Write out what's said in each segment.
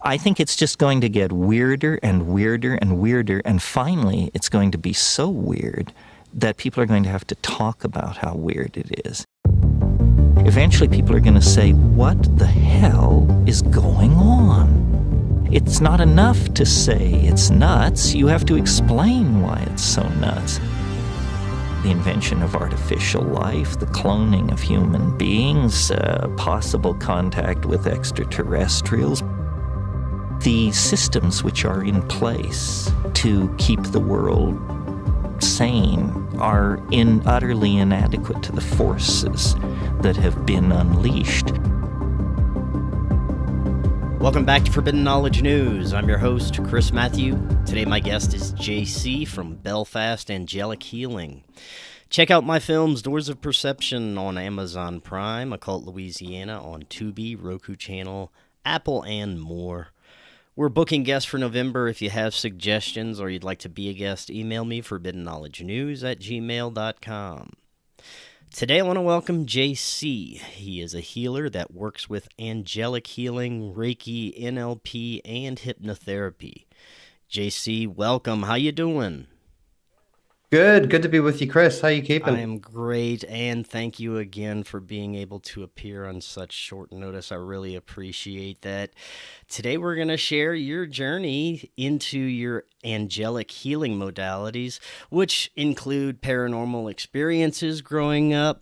I think it's just going to get weirder and weirder and weirder, and finally it's going to be so weird that people are going to have to talk about how weird it is. Eventually people are going to say, what the hell is going on? It's not enough to say it's nuts. You have to explain why it's so nuts. The invention of artificial life, the cloning of human beings, possible contact with extraterrestrials, the systems which are in place to keep the world sane are utterly inadequate to the forces that have been unleashed. Welcome back to Forbidden Knowledge News. I'm your host, Chris Matthew. Today my guest is JC from Belfast Angelic Healing. Check out my films Doors of Perception on Amazon Prime, Occult Louisiana on Tubi, Roku Channel, Apple, and more. We're booking guests for November. If you have suggestions or you'd like to be a guest, email me, forbiddenknowledgenews@gmail.com. Today I want to welcome JC. He is a healer that works with angelic healing, Reiki, NLP, and hypnotherapy. JC, welcome. How you doing? Good to be with you, Chris. How you keeping? I am great, and thank you again for being able to appear on such short notice. I really appreciate that. Today we're going to share your journey into your angelic healing modalities, which include paranormal experiences growing up.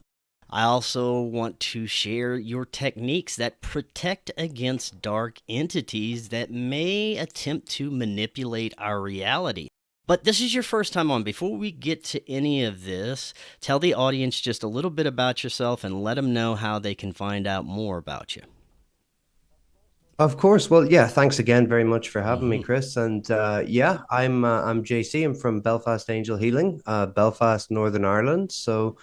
I also want to share your techniques that protect against dark entities that may attempt to manipulate our reality. But this is your first time on. Before we get to any of this, tell the audience just a little bit about yourself and let them know how they can find out more about you. Of course. Well, yeah, thanks again very much for having me, Chris. And I'm JC. I'm from Belfast Angel Healing, Belfast, Northern Ireland. So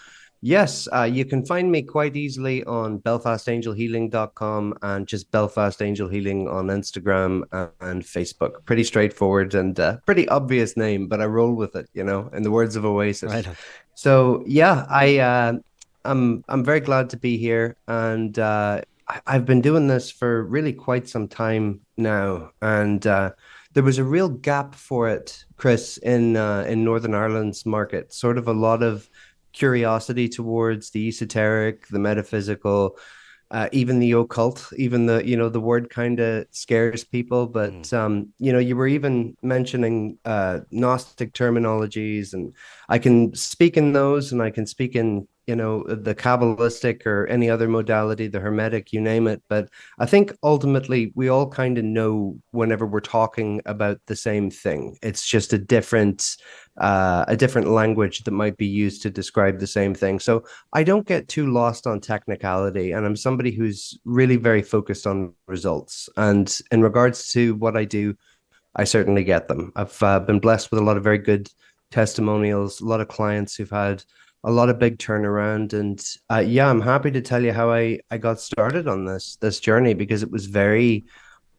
yes, you can find me quite easily on belfastangelhealing.com and just Belfast Angel Healing on Instagram and Facebook. Pretty straightforward and pretty obvious name, but I roll with it, in the words of Oasis. Right on. So yeah, I'm very glad to be here, and I've been doing this for really quite some time now, and there was a real gap for it, Chris, in Northern Ireland's market. Sort of a lot of curiosity towards the esoteric, the metaphysical, even the occult. Even the word kind of scares people. But you were even mentioning Gnostic terminologies, and I can speak in those, and I can speak in the Kabbalistic or any other modality, the Hermetic, you name it. But I think ultimately we all kind of know whenever we're talking about the same thing. It's just a different language that might be used to describe the same thing. So I don't get too lost on technicality, and I'm somebody who's really very focused on results. And in regards to what I do, I certainly get them. I've been blessed with a lot of very good testimonials, a lot of clients who've had a lot of big turnaround. And I'm happy to tell you how I got started on this journey, because it was very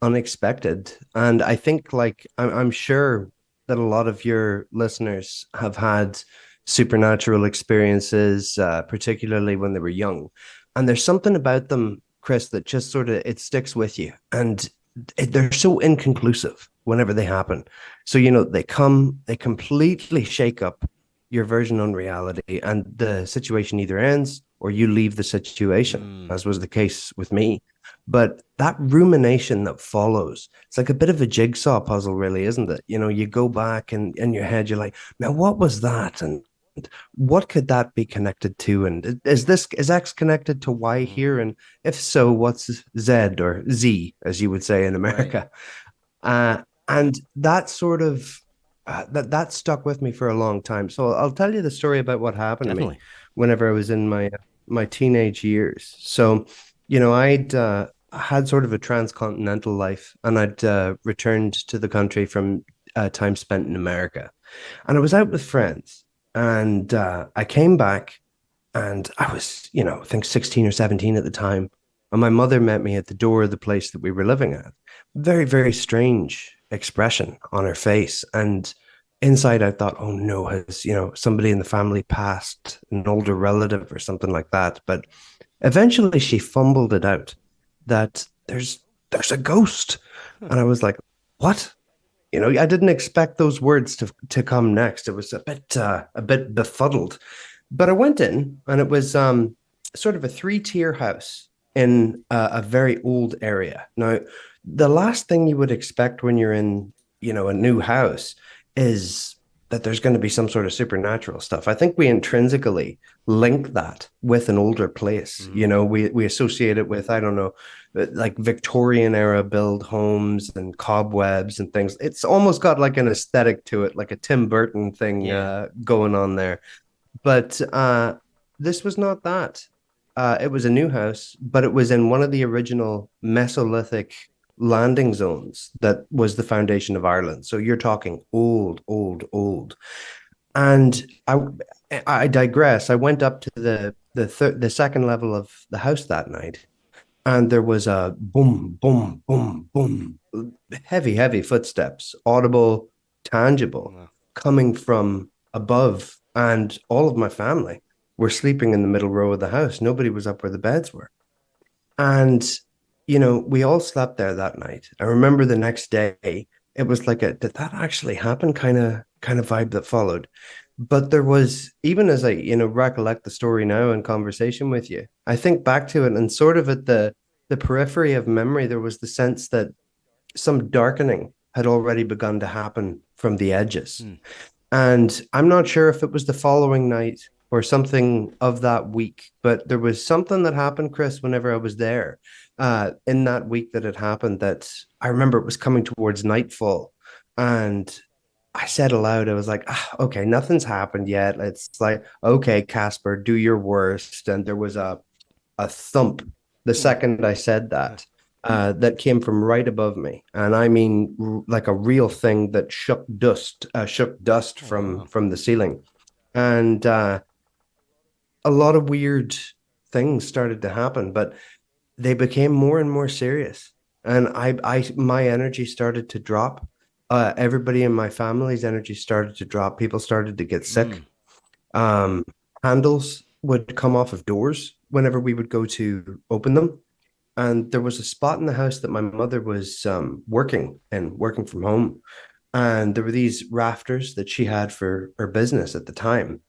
unexpected. And I think, like, I'm sure that a lot of your listeners have had supernatural experiences, particularly when they were young. And there's something about them, Chris, that just sort of, it sticks with you. And they're so inconclusive whenever they happen. So, they completely shake up your version on reality, and the situation either ends or you leave the situation, as was the case with me. But that rumination that follows, it's like a bit of a jigsaw puzzle, really, isn't it? You go back, and in your head, you're like, now what was that? And what could that be connected to? And is X connected to Y here? And if so, what's Z, or Z, as you would say in America? Right. And that sort of, that stuck with me for a long time. So I'll tell you the story about what happened to me whenever I was in my teenage years. So, I'd had sort of a transcontinental life, and I'd returned to the country from time spent in America. And I was out with friends, and I came back, and I was, I think 16 or 17 at the time. And my mother met me at the door of the place that we were living at. Very, very strange expression on her face. And inside I thought, oh no, has, somebody in the family passed, an older relative or something like that. But eventually she fumbled it out that there's there's a ghost. And I was like, what? You know, I didn't expect those words to come next. It was a bit befuddled. But I went in, and it was sort of a three-tier house in a very old area. Now, the last thing you would expect when you're in, you know, a new house is that there's going to be some sort of supernatural stuff. I think we intrinsically link that with an older place. You know, we associate it with, I don't know, like Victorian era build homes and cobwebs and things. It's almost got like an aesthetic to it, like a Tim Burton thing going on there. But this was not that. It was a new house, but it was in one of the original Mesolithic landing zones that was the foundation of Ireland. So you're talking old, old, old. And I digress. I went up to the second level of the house that night, and there was a boom, boom, boom, boom, heavy, heavy footsteps, audible, tangible, coming from above. And all of my family were sleeping in the middle row of the house. Nobody was up where the beds were. And, you know, we all slept there that night. I remember the next day, it was like a, did that actually happen kind of vibe that followed. But there was, even as I, you know, recollect the story now in conversation with you, I think back to it, and sort of at the periphery of memory, there was the sense that some darkening had already begun to happen from the edges. And I'm not sure if it was the following night or something of that week, but there was something that happened, Chris, whenever I was there in that week that had happened, that I remember it was coming towards nightfall. And I said aloud, I was like, okay, nothing's happened yet. It's like, okay, Casper, do your worst. And there was a thump the second I said that. That came from right above me, and I mean like a real thing that shook dust from the ceiling, and a lot of weird things started to happen, but they became more and more serious, and my energy started to drop. Everybody in my family's energy started to drop. People started to get sick. Handles would come off of doors whenever we would go to open them. And there was a spot in the house that my mother was working from home. And there were these rafters that she had for her business at the time.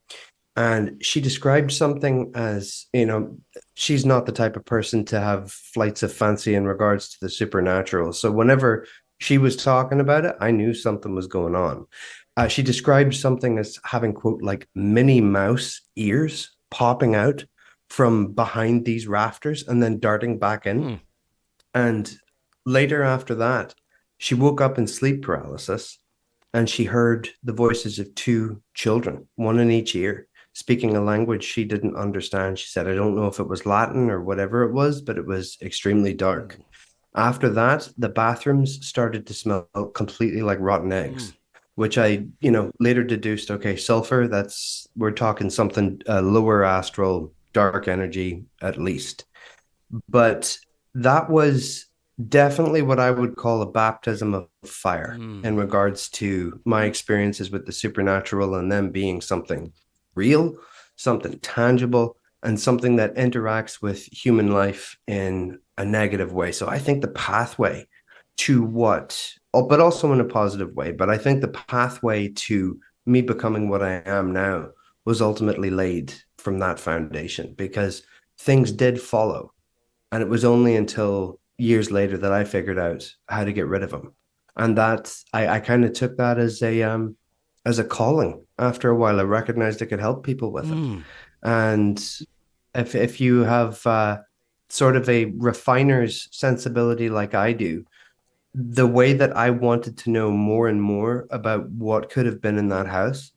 And she described something as, you know, she's not the type of person to have flights of fancy in regards to the supernatural. So whenever she was talking about it, I knew something was going on. She described something as having, quote, like Minnie Mouse ears popping out from behind these rafters and then darting back in. And later after that, she woke up in sleep paralysis, and she heard the voices of two children, one in each ear, speaking a language she didn't understand. She said, I don't know if it was Latin or whatever it was, but it was extremely dark. After that, the bathrooms started to smell completely like rotten eggs, which I, you know, later deduced, okay, sulfur, we're talking something lower astral, dark energy at least. But that was definitely what I would call a baptism of fire in regards to my experiences with the supernatural, and them being something real, something tangible, and something that interacts with human life in a negative way. So I think the pathway to but also in a positive way, but I think the pathway to me becoming what I am now was ultimately laid from that foundation, because things did follow. And it was only until years later that I figured out how to get rid of them. And that I kind of took that as a calling. After a while, I recognized I could help people with it. And if you have sort of a refiner's sensibility like I do, the way that I wanted to know more and more about what could have been in that house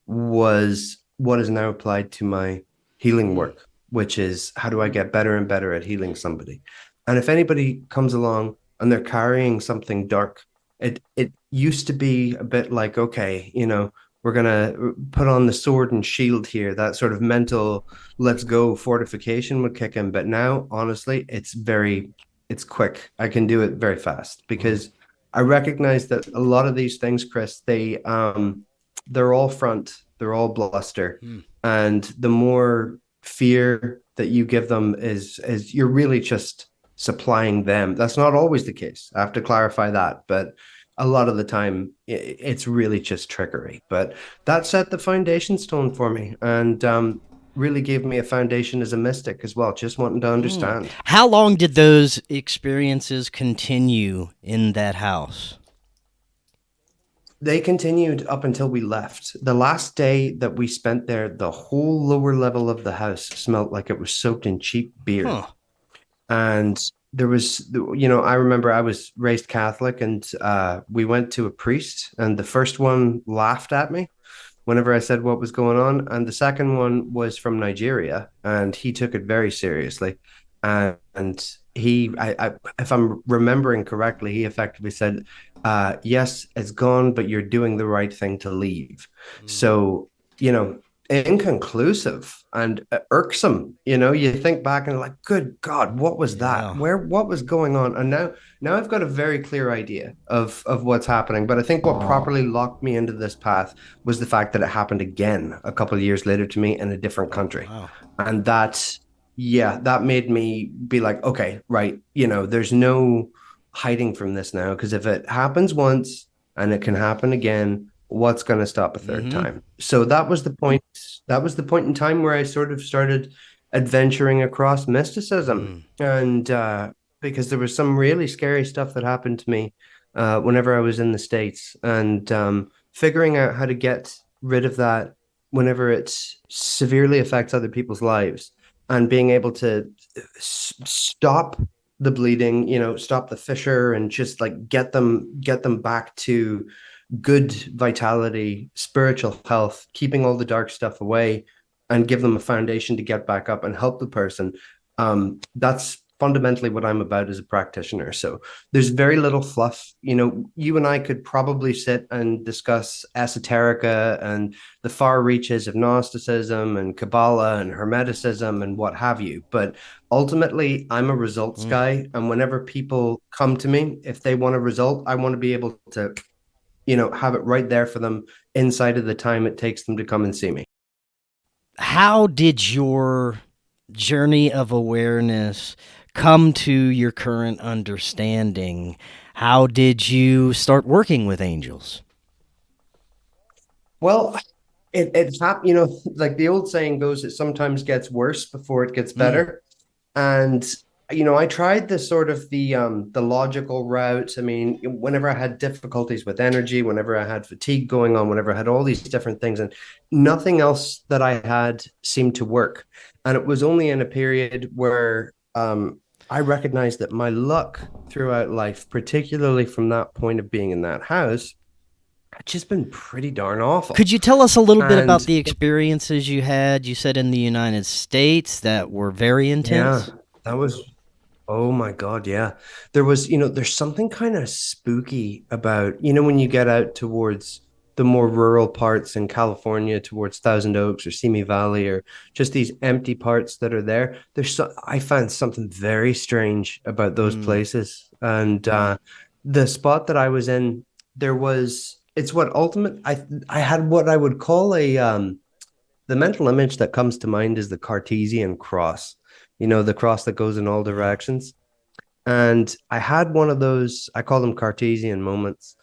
was what is now applied to my healing work, which is how do I get better and better at healing somebody? And if anybody comes along and they're carrying something dark, it used to be a bit like, okay, you know, we're gonna put on the sword and shield here. That sort of mental let's go fortification would kick in. But now, honestly, it's quick. I can do it very fast, because I recognize that a lot of these things, Chris, they're all front, they're all bluster. And the more fear that you give them is you're really just supplying them. That's not always the case. I have to clarify that, but a lot of the time it's really just trickery. But that set the foundation stone for me, and really gave me a foundation as a mystic as well, just wanting to understand. How long did those experiences continue in that house? They continued up until we left. The last day that we spent there, the whole lower level of the house smelled like it was soaked in cheap beer. Huh. And there was, I remember I was raised Catholic, and we went to a priest, and the first one laughed at me whenever I said what was going on. And the second one was from Nigeria, and he took it very seriously. And if I'm remembering correctly, he effectively said, yes, it's gone, but you're doing the right thing to leave. So, inconclusive and irksome. You think back and like, good God, what was that? What was going on? And now I've got a very clear idea of what's happening. But I think what properly locked me into this path was the fact that it happened again a couple of years later to me in a different country. Wow. And that made me be like, okay, right, there's no hiding from this now, because if it happens once and it can happen again, what's going to stop a third time? So that was the point. That was the point in time where I sort of started adventuring across mysticism, and because there was some really scary stuff that happened to me whenever I was in the States, and figuring out how to get rid of that whenever it severely affects other people's lives, and being able to stop the bleeding, stop the fissure, and just like get them back to good vitality, spiritual health, keeping all the dark stuff away, and give them a foundation to get back up and help the person. That's fundamentally what I'm about as a practitioner. So there's very little fluff. You and I could probably sit and discuss esoterica and the far reaches of Gnosticism and Kabbalah and Hermeticism and what have you. But ultimately, I'm a results guy. And whenever people come to me, if they want a result, I want to be able to, have it right there for them inside of the time it takes them to come and see me. How did your journey of awareness come to your current understanding? How did you start working with angels? Well, it's happened, like the old saying goes, it sometimes gets worse before it gets better. And I tried the sort of the logical route. I mean, whenever I had difficulties with energy, whenever I had fatigue going on, whenever I had all these different things, and nothing else that I had seemed to work. And it was only in a period where I recognized that my luck throughout life, particularly from that point of being in that house, had just been pretty darn awful. Could you tell us a little bit about the experiences you had? You said in the United States that were very intense. Yeah, that was. Oh my God, yeah. There was, there's something kind of spooky about, when you get out towards the more rural parts in California, towards Thousand Oaks or Simi Valley, or just these empty parts that are there. I found something very strange about those places. And the spot that I was in, I had what I would call the mental image that comes to mind is the Cartesian cross. The cross that goes in all directions. And I had one of those, I call them Cartesian moments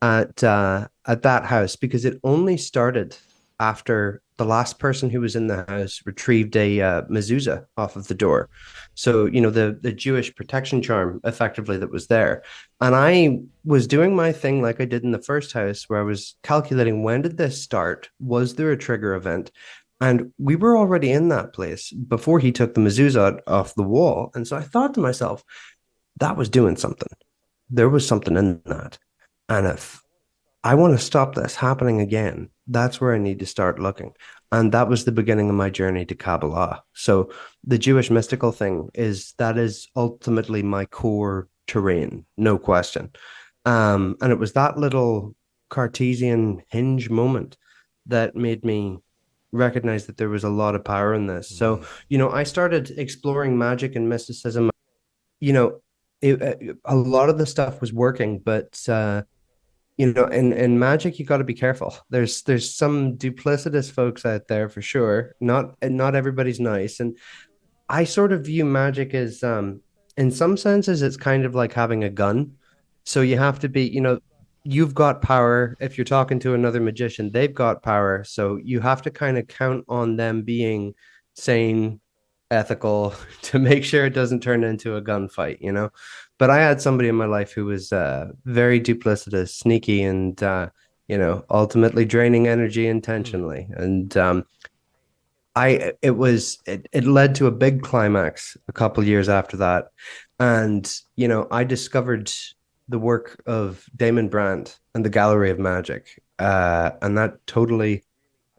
at that house, because it only started after the last person who was in the house retrieved a mezuzah off of the door. So, the Jewish protection charm effectively that was there. And I was doing my thing like I did in the first house, where I was calculating, when did this start? Was there a trigger event? And we were already in that place before he took the mezuzah off the wall. And so I thought to myself, that was doing something. There was something in that. And if I want to stop this happening again, that's where I need to start looking. And that was the beginning of my journey to Kabbalah. So the Jewish mystical thing is ultimately my core terrain, no question. And it was that little Cartesian hinge moment that made me recognize that there was a lot of power in this. So, I started exploring magic and mysticism. A lot of the stuff was working, but in magic, you got to be careful. There's some duplicitous folks out there for sure. Not everybody's nice, and I sort of view magic as in some senses, it's kind of like having a gun. So you have to be, you've got power. If you're talking to another magician, they've got power. So you have to kind of count on them being sane, ethical to make sure it doesn't turn into a gunfight. But I had somebody in my life who was very duplicitous, sneaky, and ultimately draining energy Mm. intentionally. And it led to a big climax a couple years after that. And, I discovered the work of Damon Brand and the Gallery of Magic. And that totally,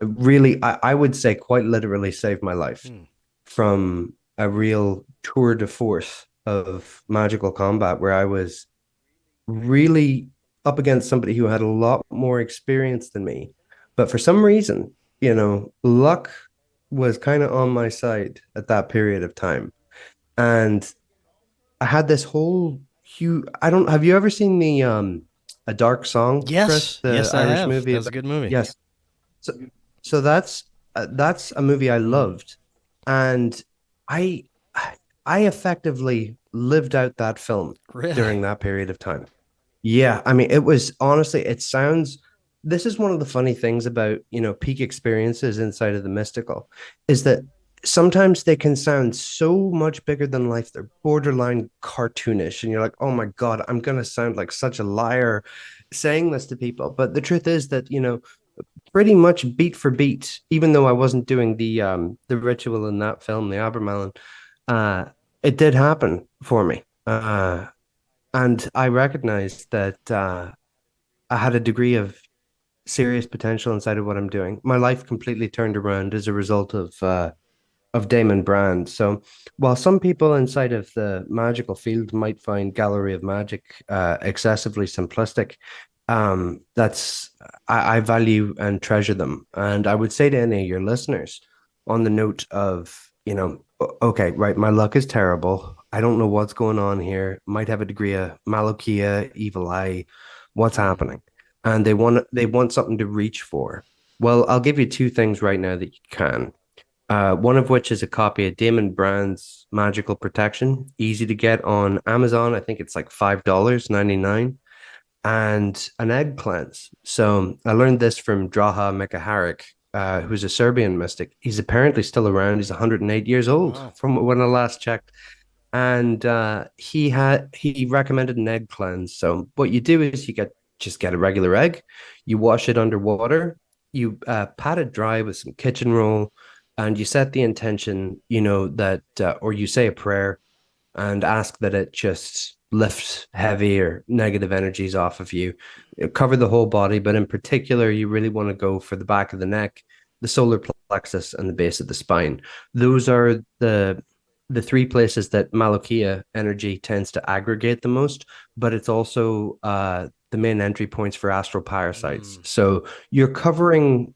really, I would say quite literally saved my life Mm. from a real tour de force of magical combat where I was really up against somebody who had a lot more experience than me. But for some reason, luck was kind of on my side at that period of time. And I had this whole huge, I don't, have you ever seen the A Dark Song, Chris, Yes, the yes, I Irish have. movie That's a about, good movie. yes. So so that's a movie I Mm. loved. And I I effectively lived out that film Really? during that period of time. Yeah, I mean, it was honestly, it sounds, this is one of the funny things about, peak experiences inside of the mystical is that sometimes they can sound so much bigger than life. They're borderline cartoonish, and you're like, oh my God, I'm going to sound like such a liar saying this to people. But the truth is that, pretty much beat for beat, even though I wasn't doing the ritual in that film, the Abermelon, uh, it did happen for me. And I recognized that I had a degree of serious potential inside of what I'm doing. My life completely turned around as a result of Damon Brand. So while some people inside of the magical field might find Gallery of Magic excessively simplistic, that's I value and treasure them. And I would say to any of your listeners on the note of, okay, right, my luck is terrible. I don't know what's going on here. Might have a degree of Malokia, evil eye, what's Mm. happening? And they want something to reach for. Well, I'll give you two things right now that you can. One of which is a copy of Damon Brand's Magical Protection, easy to get on Amazon. I think it's like $5.99, and an egg cleanse. So I learned this from Draha Mekaharik, who's a Serbian mystic. He's apparently still around. He's 108 years old Wow. from when I last checked. And he recommended an egg cleanse. So what you do is you get a regular egg, you wash it under water, you pat it dry with some kitchen roll, and you set the intention, that or you say a prayer and ask that it just lifts heavy or negative energies off of you. Cover the whole body, but in particular, you really want to go for the back of the neck, the solar plexus, and the base of the spine. Those are the three places that Malokia energy tends to aggregate the most, but it's also the main entry points for astral parasites. Mm. So you're covering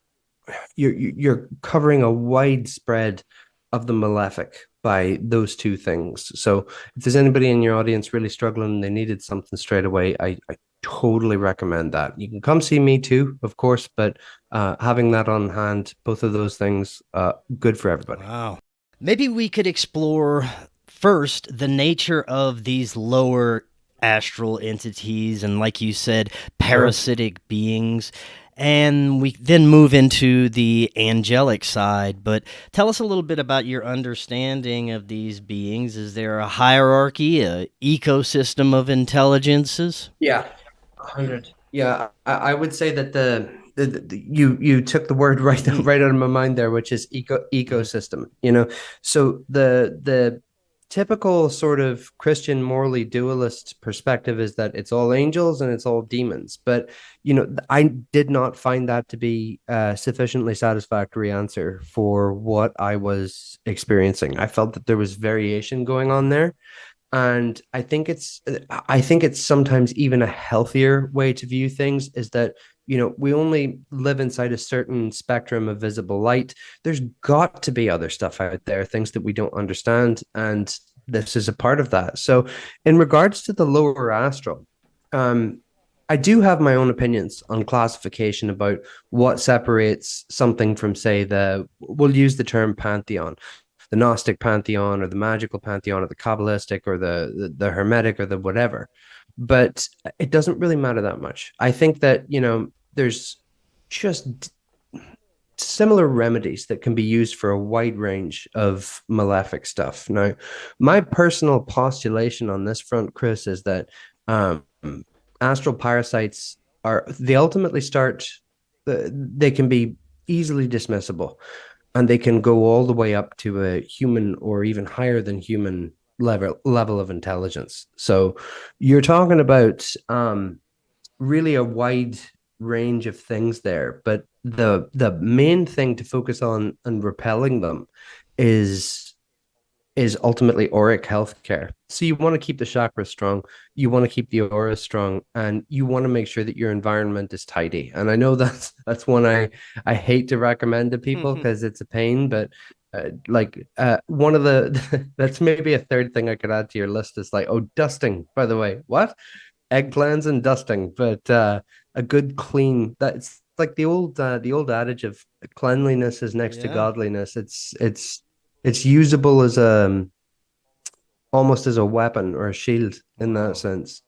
a wide spread of the malefic by those two things. So if there's anybody in your audience really struggling and they needed something straight away, I totally recommend that. You can come see me too, of course, but having that on hand, both of those things, good for everybody. Wow. Maybe we could explore first the nature of these lower astral entities and, like you said, Sure. parasitic beings. And we then move into the angelic side. But tell us a little bit about your understanding of these beings. Is there a hierarchy, a ecosystem of intelligences? Yeah, 100. Yeah, I would say that you took the word right Mm. right out of my mind there, which is Mhm. ecosystem. So the typical sort of Christian morally dualist perspective is that it's all angels and it's all demons. But I did not find that to be a sufficiently satisfactory answer for what I was experiencing. I felt that there was variation going on there, and I think it's sometimes even a healthier way to view things is that we only live inside a certain spectrum of visible light. There's got to be other stuff out there, things that we don't understand, and this is a part of that. So in regards to the lower astral, um I do have my own opinions on classification about what separates something from, say, we'll use the term pantheon. the Gnostic pantheon or the magical pantheon or the Kabbalistic or the Hermetic or the whatever. But it doesn't really matter that much. I think that, there's just similar remedies that can be used for a wide range of malefic stuff. Now, my personal postulation on this front, Chris, is that um, astral parasites they ultimately start, they can be easily dismissible, and they can go all the way up to a human or even higher than human level of intelligence. So you're talking about really a wide range of things there, but the main thing to focus on and repelling them is ultimately auric healthcare. So you want to keep the chakras strong, you want to keep the aura strong, and you want to make sure that your environment is tidy. And I know that's one I hate to recommend to people because it's a pain, but one of the that's maybe a third thing I could add to your list is like, oh, dusting, by the way. What? Eggplants and dusting, but a good clean, that's like the old adage of cleanliness is next to Yeah. godliness. It's usable as a almost as a weapon or a shield in that Wow. sense.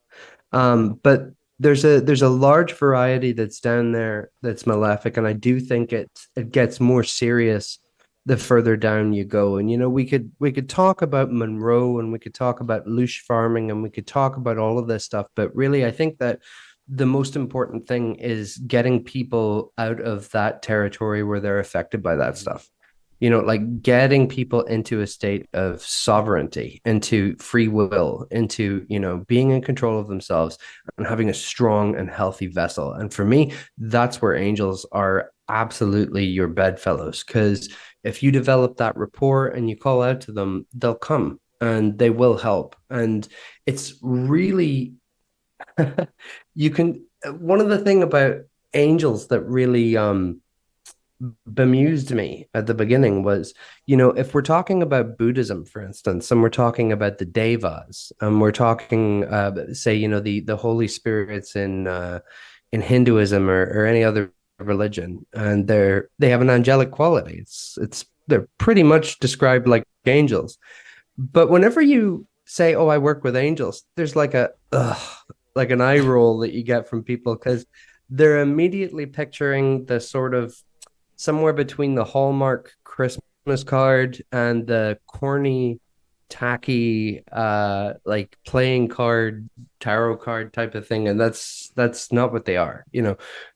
But there's a large variety that's down there that's malefic, and I do think it gets more serious the further down you go. And we could talk about Monroe, and we could talk about loosh farming, and we could talk about all of this stuff, but really I think that the most important thing is getting people out of that territory where they're affected by that Mhm. stuff. Like getting people into a state of sovereignty, into free will, into, being in control of themselves and having a strong and healthy vessel. And for me, that's where angels are absolutely your bedfellows. Because if you develop that rapport and you call out to them, they'll come and they will help. And it's really, you can, one of the thing about angels that really, bemused me at the beginning was, if we're talking about Buddhism, for instance, and we're talking about the devas, and we're talking, say, the holy spirits in Hinduism or any other religion, and they have an angelic quality. They're pretty much described like angels. But whenever you say, "Oh, I work with angels," there's like like an eye roll that you get from people because they're immediately picturing the sort of somewhere between the Hallmark Christmas card and the corny, tacky, like playing card, tarot card type of thing. And that's not what they are.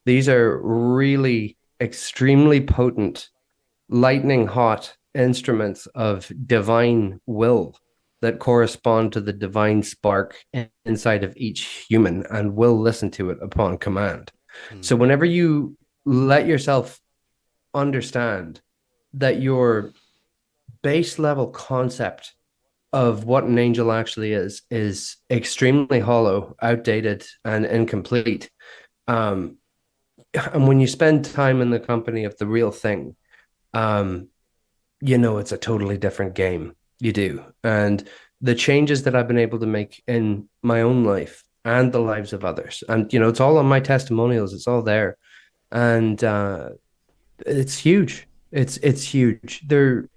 These are really extremely potent, lightning hot instruments of divine will that correspond to the divine spark inside of each human and will listen to it upon command. So Mhm. whenever you let yourself understand that your base level concept of what an angel actually is extremely hollow, outdated, and incomplete. Um, and when you spend time in the company of the real thing, um, it's a totally different game. You do. And the changes that I've been able to make in my own life and the lives of others, and it's all on my testimonials, it's all there. And it's huge. It's huge. They're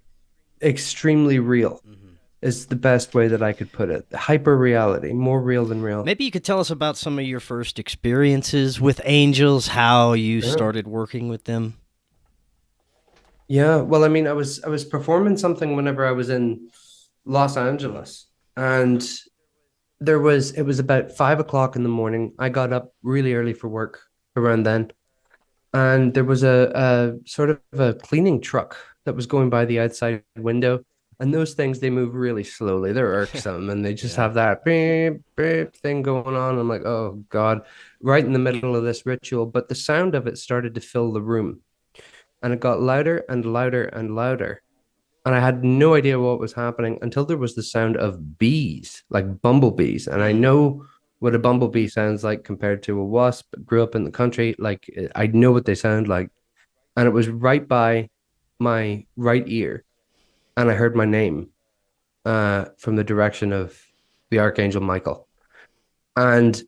extremely real Mhm. is the best way that I could put it. Hyper reality, more real than real. Maybe you could tell us about some of your first experiences with angels, how you Yeah. started working with them. Yeah. Well, I mean, I was performing something whenever I was in Los Angeles, and it was about 5 o'clock in the morning. I got up really early for work around then, and there was a sort of a cleaning truck that was going by the outside window. And those things, they move really slowly. They're irksome, and they just Yeah. have that beep beep thing going on. I'm like, oh God, right in the middle of this ritual. But the sound of it started to fill the room, and it got louder and louder and louder. And I had no idea what was happening until there was the sound of bees, like bumblebees. And I Mm. know what a bumblebee sounds like compared to a wasp. Grew up in the country, like I know what they sound like. And it was right by my right ear, and I heard my name from the direction of the Archangel Michael. And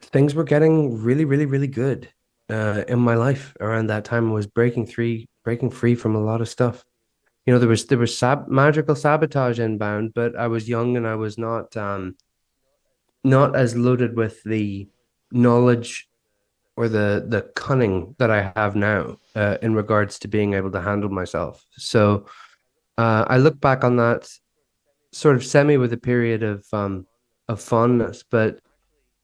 things were getting really, really, really good in my life around that time. I was breaking free from a lot of stuff. There was magical sabotage inbound, but I was young and I was not as loaded with the knowledge or the cunning that I have now in regards to being able to handle myself. So I look back on that sort of semi with a period of fondness, but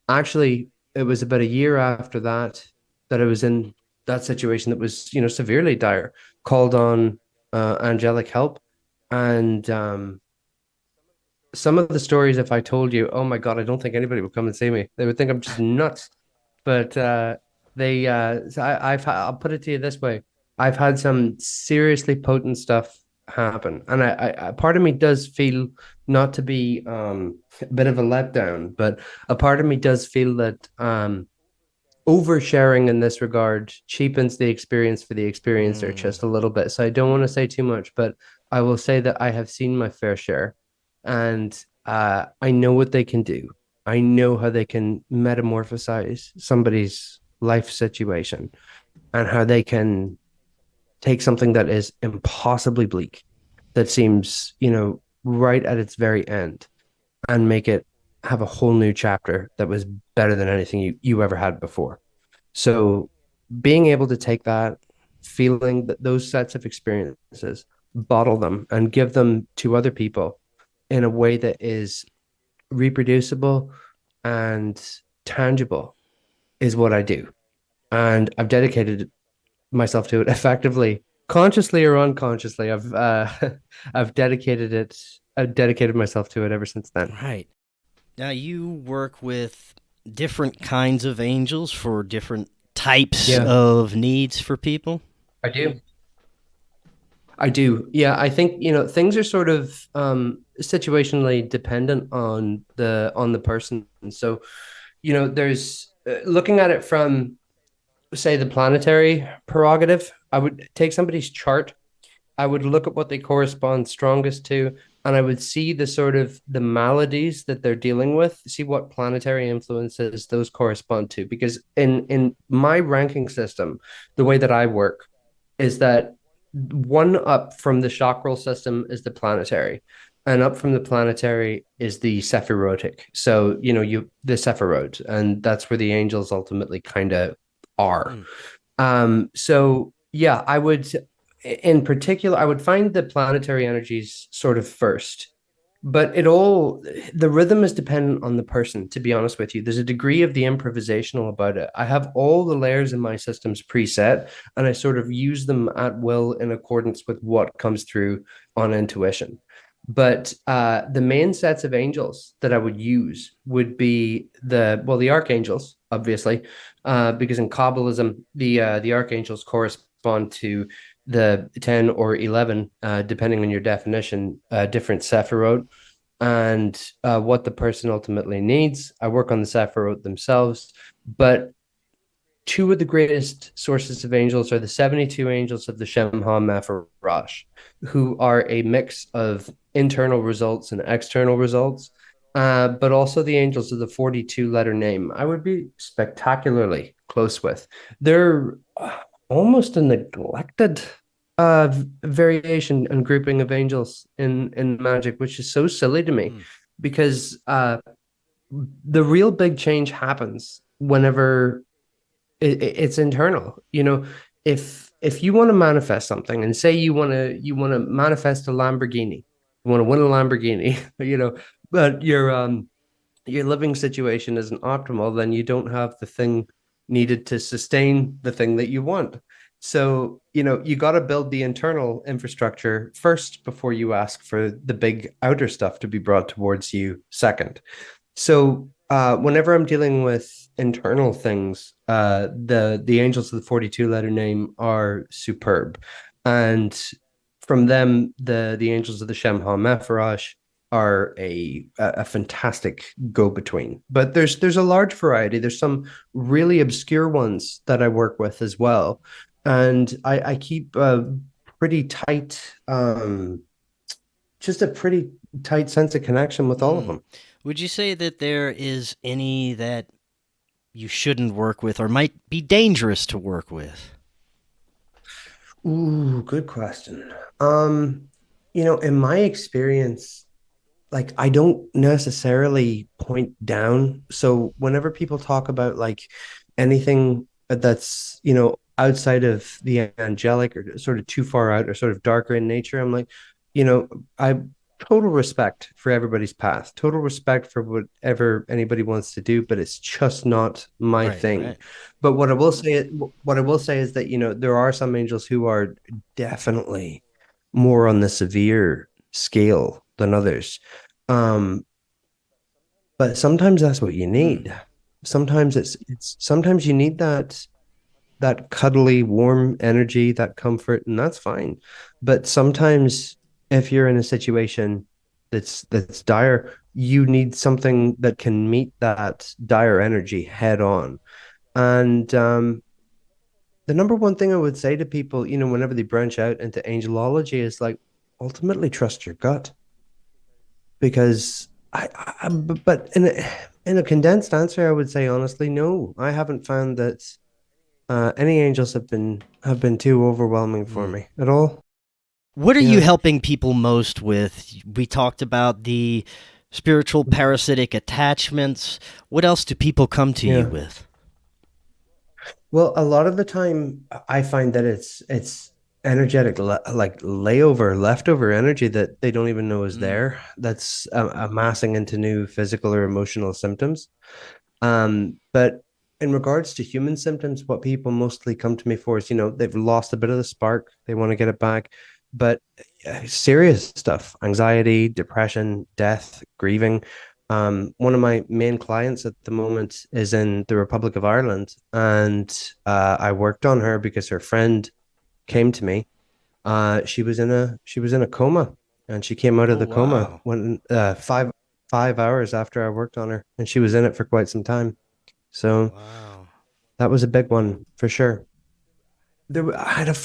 actually it was about a year after that that I was in that situation that was, severely dire, called on angelic help. And some of the stories, if I told you, oh my God, I don't think anybody would come and see me. They would think I'm just nuts. But I'll put it to you this way. I've had some seriously potent stuff happen. And part of me does feel not to be a bit of a letdown, but a part of me does feel that oversharing in this regard cheapens the experience for the experiencer Mm. just a little bit. So I don't want to say too much, but I will say that I have seen my fair share, and I know what they can do. I know how they can metamorphosize somebody's life situation and how they can take something that is impossibly bleak, that seems, right at its very end, and make it have a whole new chapter that was better than anything you ever had before. So being able to take that feeling, that those sets of experiences, bottle them and give them to other people in a way that is reproducible and tangible is what I do. And I've dedicated myself to it effectively, consciously or unconsciously. I've dedicated it. I've dedicated myself to it ever since then. Right. Now, you work with different kinds of angels for different types Yeah, of needs for people. I do. I do. Yeah, I think, things are sort of situationally dependent on the person. So, there's looking at it from, say, the planetary prerogative. I would take somebody's chart. I would look at what they correspond strongest to, and I would see the sort of the maladies that they're dealing with, see what planetary influences those correspond to. Because in my ranking system, the way that I work is that one up from the chakral system is the planetary, and up from the planetary is the sephirotic. So, you the sephirot, and that's where the angels ultimately kind of are. Mm. So yeah, in particular, I would find the planetary energies sort of first, but the rhythm is dependent on the person, to be honest with you. There's a degree of the improvisational about it. I have all the layers in my systems preset, and I sort of use them at will in accordance with what comes through on intuition. But the main sets of angels that I would use would be the archangels, obviously, because in Kabbalism, the archangels correspond to the 10 or 11, depending on your definition, different sephirot and what the person ultimately needs. I work on the sephirot themselves, but two of the greatest sources of angels are the 72 angels of the Shemha Mepharach, who are a mix of internal results and external results, but also the angels of the 42 letter name. I would be spectacularly close with. They're almost a neglected variation and grouping of angels in magic, which is so silly to me Mm. because the real big change happens whenever it's internal. If you want to manifest something, and say you want to manifest a Lamborghini, you want to win a Lamborghini, but your living situation isn't optimal, then you don't have the thing needed to sustain the thing that you want. So, you got to build the internal infrastructure first before you ask for the big outer stuff to be brought towards you second. So, whenever I'm dealing with internal things, the angels of the 42 letter name are superb. And from them, the angels of the Shemha Mepharach are a fantastic go between. But there's a large variety. There's some really obscure ones that I work with as well, and I keep a pretty tight, just a pretty tight sense of connection with all of Mm. them. Would you say that there is any that you shouldn't work with or might be dangerous to work with? Ooh, good question. In my experience, like I don't necessarily point down. So whenever people talk about like anything that's, outside of the angelic or sort of too far out or sort of darker in nature, I'm like, I total respect for everybody's path, total respect for whatever anybody wants to do, but it's just not my Right, thing. right. But what I will say is that, there are some angels who are definitely more on the severe scale than others. Um, but sometimes that's what you Mm. need. Sometimes it's sometimes you need that cuddly, warm energy, that comfort, and that's fine. But sometimes if you're in a situation that's dire, you need something that can meet that dire energy head on. And the number one thing I would say to people, whenever they branch out into angelology is like ultimately trust your gut because but in a condensed answer, I would say honestly, no, I haven't found that any angels have been too overwhelming for Mm. me at all. What are you Yeah, helping people most with? We talked about the spiritual parasitic attachments. What else do people come to you yeah. with? Well, a lot of the time, I find that it's energetic, like layover, leftover energy that they don't even know is Mm. there. That's amassing into new physical or emotional symptoms. But in regards to human symptoms, what people mostly come to me for is, they've lost a bit of the spark, they want to get it back. But serious stuff, anxiety, depression, death, grieving. One of my main clients at the moment is in the Republic of Ireland, and I worked on her because her friend came to me. She was in a coma, and she came out of Oh, the coma wow. when 5 hours after I worked on her, and she was in it for quite some time. So Wow. that was a big one for sure. I had a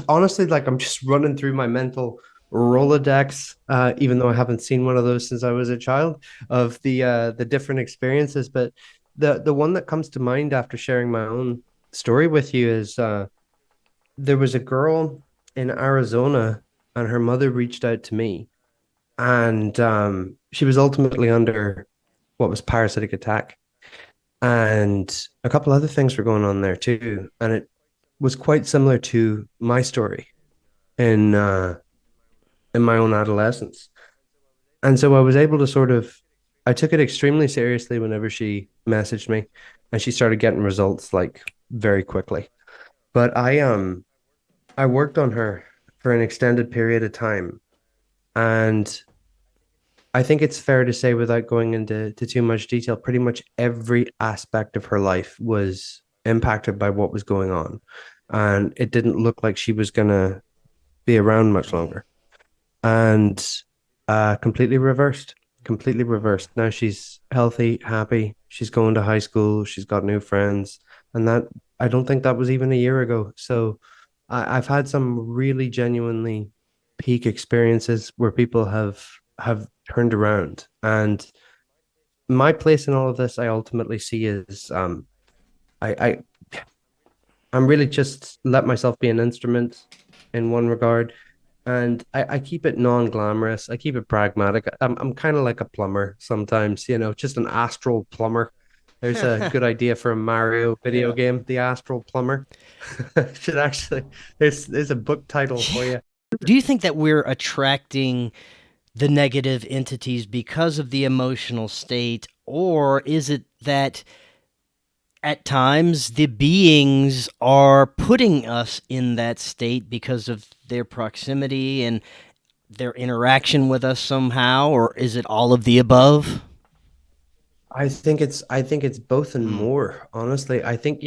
honestly, like I'm just running through my mental Rolodex, even though I haven't seen one of those since I was a child, of the different experiences. But the one that comes to mind after sharing my own story with you is there was a girl in Arizona, and her mother reached out to me, and she was ultimately under what was parasitic attack. And a couple other things were going on there too. And it was quite similar to my story in in my own adolescence. And so I was able to I took it extremely seriously whenever she messaged me, and she started getting results like very quickly. But I worked on her for an extended period of time, and I think it's fair to say, without going into too much detail, pretty much every aspect of her life was impacted by what was going on. And it didn't look like she was going to be around much Mm. longer. And completely reversed, completely reversed. Now she's healthy, happy. She's going to high school. She's got new friends. And that, I don't think that was even a year ago. So I've had some really genuinely peak experiences where people have turned around. And my place in all of this, I ultimately see is I I'm really just let myself be an instrument in one regard. And I keep it non-glamorous. I keep it pragmatic. I'm kind of like a plumber sometimes, just an astral plumber. There's a good idea for a Mario video Yeah. game, The Astral Plumber. Should actually there's a book title for Yeah. you. Do you think that we're attracting the negative entities because of the emotional state, or is it that at times the beings are putting us in that state because of their proximity and their interaction with us somehow, or is it all of the above? I think it's both and Mm. more, honestly. I think,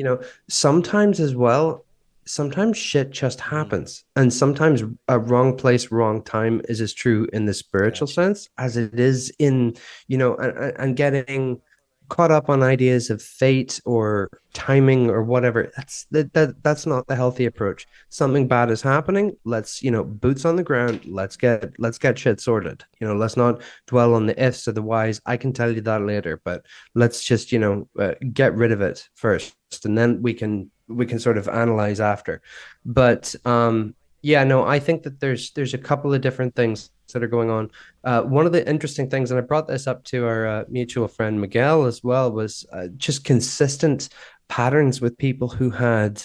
sometimes as well, sometimes shit just Mm. happens. And sometimes a wrong place, wrong time is as true in the spiritual Gotcha. sense as it is in, and getting caught up on ideas of fate or timing or whatever. That's not the healthy approach. Something bad is happening. Let's, boots on the ground. Let's get shit sorted. Let's not dwell on the ifs or the whys. I can tell you that later, but let's just get rid of it first, and then we can sort of analyze after. But Yeah, no, I think that there's a couple of different things that are going on. One of the interesting things, and I brought this up to our mutual friend Miguel as well, was just consistent patterns with people who had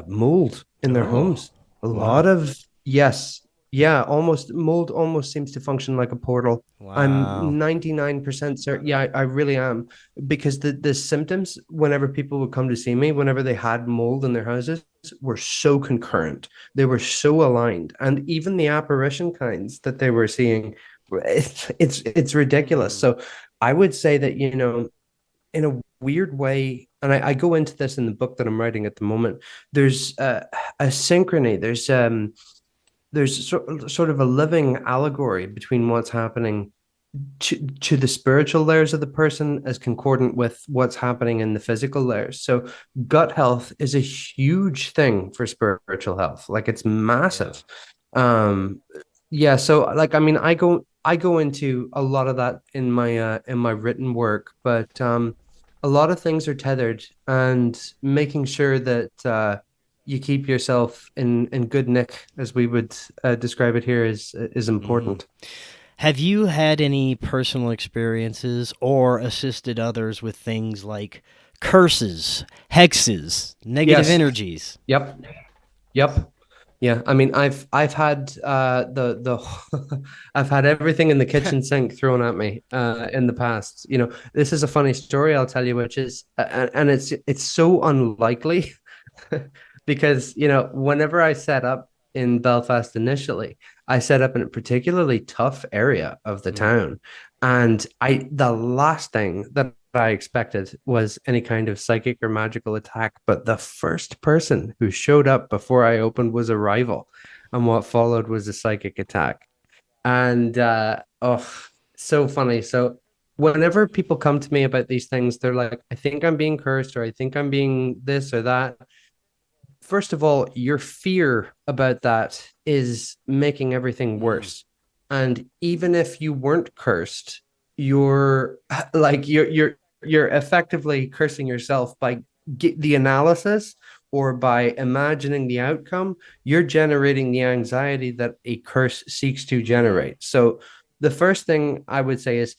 mold in their Oh, homes. A lot wow. of yes, yeah, almost mold almost seems to function like a portal. I'm Wow. 99% certain. Yeah, I really am because the symptoms whenever people would come to see me, whenever they had mold in their houses, were so concurrent, they were so aligned, and even the apparition kinds that they were seeing, it's ridiculous. Hmm. So I would say that, in a weird way, and I go into this in the book that I'm writing at the moment, there's a synchrony, there's sort of a living allegory between what's happening to the spiritual layers of the person as concordant with what's happening in the physical layers. So gut health is a huge thing for spiritual health. Like it's Yeah. massive. Um yeah, so like I mean I go into a lot of that in my written work, but a lot of things are tethered, and making sure that you keep yourself in good nick, as we would describe it here, is Hmm. important. Have you had any personal experiences or assisted others with things like curses, hexes, negative Yes. energies? Yep. Yep. Yeah. I mean, I've had the I've had everything in the kitchen sink thrown at me in the past. This is a funny story I'll tell you, which is and it's so unlikely because whenever I set up in Belfast initially, I set up in a particularly tough area of the Mm. town, and the last thing that I expected was any kind of psychic or magical attack. But the first person who showed up before I opened was a rival, and what followed was a psychic attack. And oh, so funny. So whenever people come to me about these things, they're like, I think I'm being cursed, or I think I'm being this or that. First of all, your fear about that is making everything Mm. worse. And even if you weren't cursed, you're like you're effectively cursing yourself by the analysis, or by imagining the outcome. You're generating the anxiety that a curse seeks to Mm. generate. So the first thing I would say is,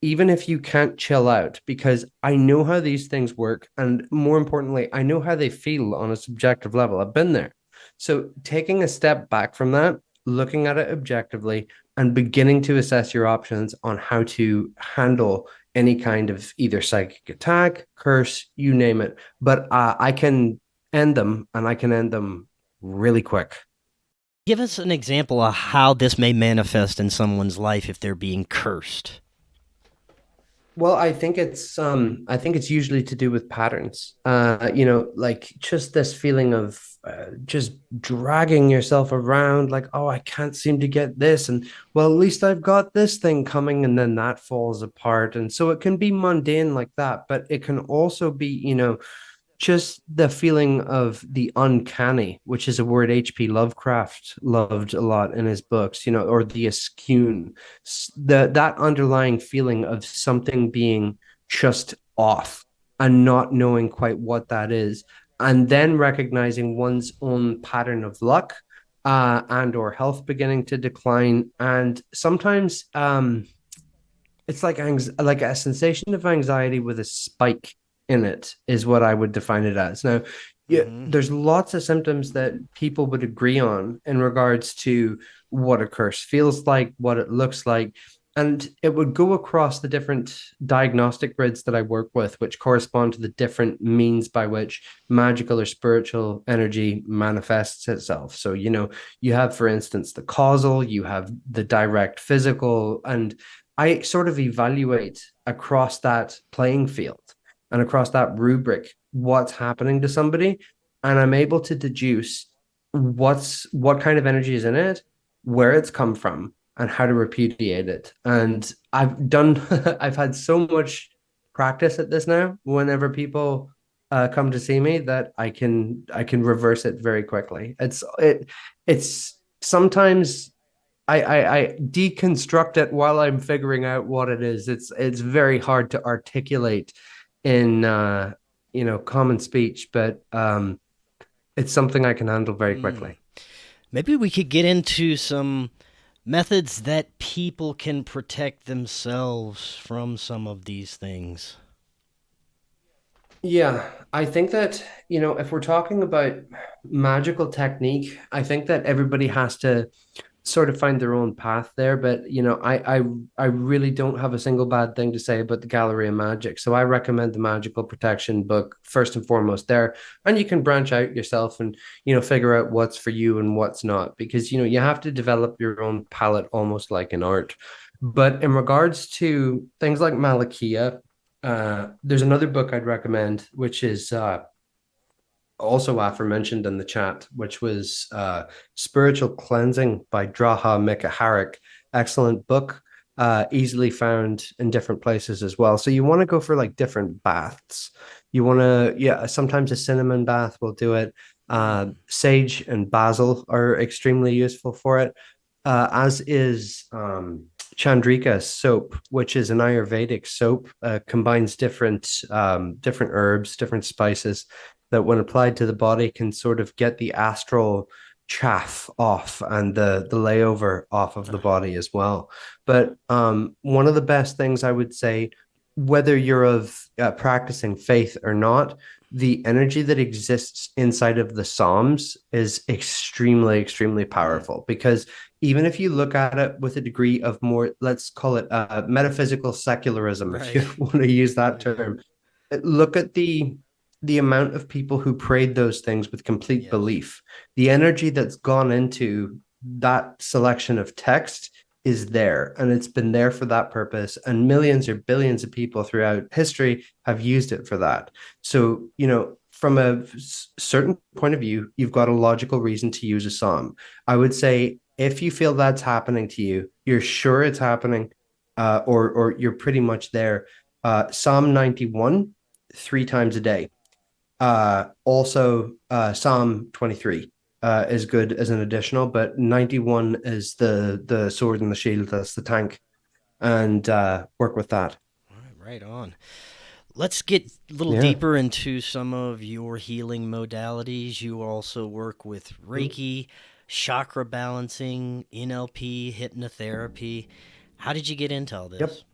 even if you can't chill out, because I know how these things work. And more importantly, I know how they feel on a subjective level. I've been there. So taking a step back from that, looking at it objectively, and beginning to assess your options on how to handle any kind of either psychic attack, curse, you name it. But I can end them, and I can end them really quick. Give us an example of how this may manifest in someone's life if they're being cursed. Well, I think it's usually to do with patterns. Like just this feeling of just dragging yourself around, like, oh, I can't seem to get this, and well, at least I've got this thing coming, and then that falls apart. And so it can be mundane like that, but it can also be, just the feeling of the uncanny, which is a word H.P. Lovecraft loved a lot in his books, or the askewn, that underlying feeling of something being just off and not knowing quite what that is, and then recognizing one's own pattern of luck and or health beginning to decline, and sometimes it's like a sensation of anxiety with a spike in it is what I would define it as. Now, yeah, Mm-hmm. there's lots of symptoms that people would agree on in regards to what a curse feels like, what it looks like, and it would go across the different diagnostic grids that I work with, which correspond to the different means by which magical or spiritual energy manifests itself. So, you have, for instance, the causal, you have the direct physical, and I sort of evaluate across that playing field and across that rubric what's happening to somebody, and I'm able to deduce what kind of energy is in it, where it's come from, and how to repudiate it. And I've had so much practice at this now. Whenever people come to see me, that I can reverse it very quickly. It's sometimes I deconstruct it while I'm figuring out what it is. It's very hard to articulate in common speech, but it's something I can handle very Mm. quickly. Maybe we could get into some methods that people can protect themselves from some of these things. Yeah, I think that, if we're talking about magical technique, I think that everybody has to sort of find their own path there. But, I really don't have a single bad thing to say about the Gallery of Magic. So I recommend the Magical Protection book first and foremost there. And you can branch out yourself and, figure out what's for you and what's not, because, you have to develop your own palette almost like an art. But in regards to things like Malakia, there's another book I'd recommend, which is also aforementioned in the chat, which was Spiritual Cleansing by Draha Mikaharik. Excellent book, easily found in different places as well. So you want to go for like different baths. You want to, yeah, sometimes a cinnamon bath will do it. Sage and basil are extremely useful for it, as is Chandrika soap, which is an Ayurvedic soap, combines different herbs, different spices that, when applied to the body, can sort of get the astral chaff off and the layover off of the body as well. But one of the best things I would say, whether you're of practicing faith or not, the energy that exists inside of the Psalms is extremely, extremely powerful, because even if you look at it with a degree of more, let's call it metaphysical secularism, if Right. you want to use that term, look at the amount of people who prayed those things with complete Yes. belief. The energy that's gone into that selection of text is there, and it's been there for that purpose, and millions or billions of people throughout history have used it for that. So, from a certain point of view, you've got a logical reason to use a psalm. I would say if you feel that's happening to you, you're sure it's happening, or you're pretty much there. Psalm 91 three times a day. Also, Psalm 23 is good as an additional, but 91 is the sword and the shield. That's the tank, and work with that. All right, right on. Let's get a little Yeah. deeper into some of your healing modalities. You also work with Reiki, chakra balancing, NLP, hypnotherapy. How did you get into all Yep. this?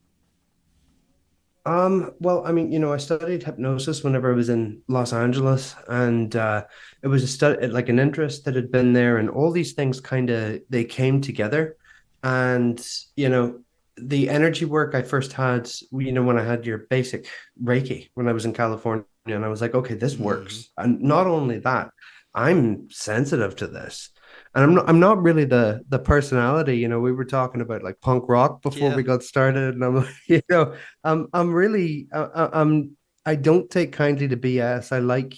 Well, I mean, I studied hypnosis whenever I was in Los Angeles, and it was a study, like an interest that had been there, and all these things kind of they came together. And, the energy work I first had, when I had your basic Reiki when I was in California, and I was like, okay, this Hmm. works. And not only that, I'm sensitive to this. And I'm not really the personality, we were talking about like punk rock before Yeah. we got started, and I'm like, I'm really I don't take kindly to BS. I like,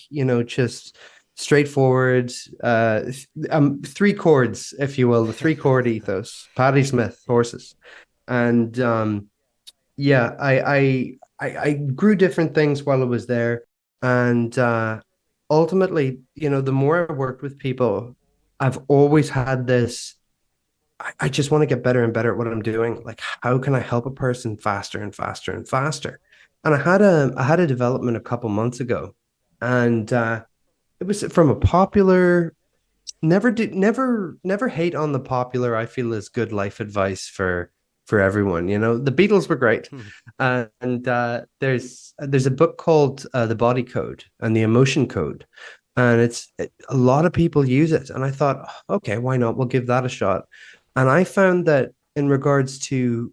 just straightforward, three chords, if you will, the three chord ethos. Patti Smith, horses. And yeah, I grew different things while I was there. And ultimately, the more I worked with people, I've always had this. I just want to get better and better at what I'm doing. Like, how can I help a person faster and faster and faster? And I had a development a couple months ago, and it was from a popular. Never hate on the popular. I feel is good life advice for everyone. The Beatles were great, Hmm. and there's a book called The Body Code and the Emotion Code, and a lot of people use it. And I thought, okay, why not? We'll give that a shot. And I found that in regards to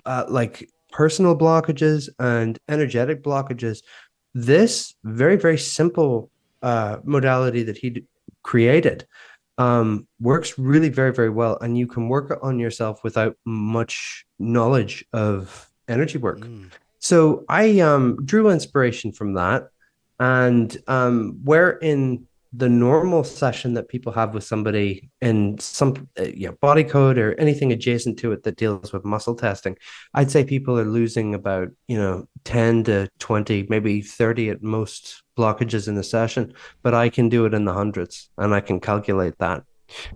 like personal blockages and energetic blockages, this very, very simple modality that he created works really very, very well. And you can work it on yourself without much knowledge of energy work. Mm. So I drew inspiration from that. And where in the normal session that people have with somebody in some body code or anything adjacent to it that deals with muscle testing, I'd say people are losing about 10 to 20, maybe 30 at most blockages in a session, but I can do it in the hundreds and I can calculate that.